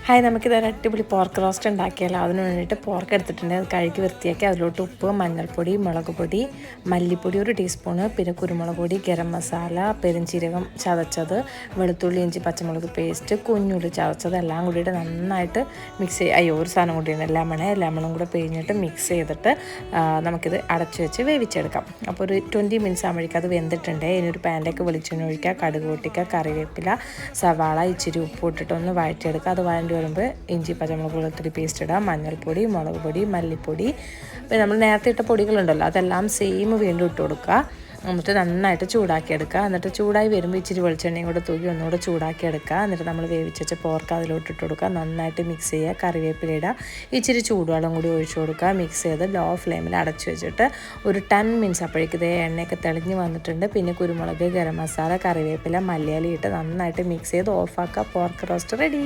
Hi, നമുക്കിതൊരു അടിപൊളി pork roast ഉണ്ടാക്കിയാലോ. അതിന് വേണ്ടിയിട്ട് പോർക്ക് എടുത്തിട്ടുണ്ട്. അത് കഴുകി വൃത്തിയാക്കി അതിലോട്ട് ഉപ്പ്, മഞ്ഞൾപ്പൊടി, മുളക് പൊടി, മല്ലിപ്പൊടി 1 ടീസ്പൂണ്, പിന്നെ കുരുമുളക് പൊടി, ഗരം മസാല, പെരുംജീരകം ചതച്ചത്, വെളുത്തുള്ളി, ഇഞ്ചി, പച്ചമുളക് പേസ്റ്റ്, കുഞ്ഞുള്ളി ചതച്ചത് എല്ലാം കൂടിയിട്ട് നന്നായിട്ട് മിക്സ് ചെയ്യുക. ഒരു സാധനം കൂടിയാണ് ലെമണും കൂടെ പിഴിഞ്ഞിട്ട് മിക്സ് ചെയ്തിട്ട് നമുക്കിത് അടച്ചു വെച്ച് വേവിച്ചെടുക്കാം. അപ്പോൾ ഒരു 20 മിനിറ്റ്സ് ആകുമ്പോഴേക്കും അത് വെന്തിട്ടുണ്ട്. ഇനി ഒരു പാനിലേക്ക് വെളിച്ചെണ്ണ ഒഴിക്കുക, കടുക് പൊട്ടിക്കുക, കറിവേപ്പില, സവാള, ഇച്ചിരി ഉപ്പ് ഇട്ടിട്ട് ഒന്ന് വഴറ്റിയെടുക്കുക. അത് വഴണ്ടി വരുമ്പോൾ ഇഞ്ചി, പച്ചമുളക്, വെളുത്തുള്ളി പേസ്റ്റ് ഇടുക, മഞ്ഞൾപ്പൊടി, മുളക് പൊടി, മല്ലിപ്പൊടി, പിന്നെ നമ്മൾ നേരത്തെ ഇട്ട പൊടികളുണ്ടല്ലോ അതെല്ലാം സെയിം വീണ്ടും ഇട്ട് കൊടുക്കുക. എന്നിട്ട് നന്നായിട്ട് ചൂടാക്കിയെടുക്കുക. എന്നിട്ട് ചൂടായി വരുമ്പോൾ ഇച്ചിരി വെളിച്ചെണ്ണയും കൂടെ തൂക്കി ഒന്നുകൂടെ ചൂടാക്കിയെടുക്കുക. എന്നിട്ട് നമ്മൾ വേവിച്ച് വെച്ച പോർക്ക് അതിലോട്ട് ഇട്ട് കൊടുക്കുക. നന്നായിട്ട് മിക്സ് ചെയ്യുക. കറിവേപ്പില ഇടുക, ഇച്ചിരി ചൂടുവെള്ളം കൂടി ഒഴിച്ചു കൊടുക്കുക. മിക്സ് ചെയ്ത് ലോ ഫ്ലെയിമിൽ അടച്ചു വെച്ചിട്ട് ഒരു 10 മിനിറ്റ്സ് അപ്പോഴേക്കും ഇതേ എണ്ണയൊക്കെ തെളിഞ്ഞ് വന്നിട്ടുണ്ട്. പിന്നെ കുരുമുളക്, ഗരം മസാല, കറിവേപ്പില, മല്ലിയില ഇട്ട് നന്നായിട്ട് മിക്സ് ചെയ്ത് ഓഫാക്കുക. Pork roast ready.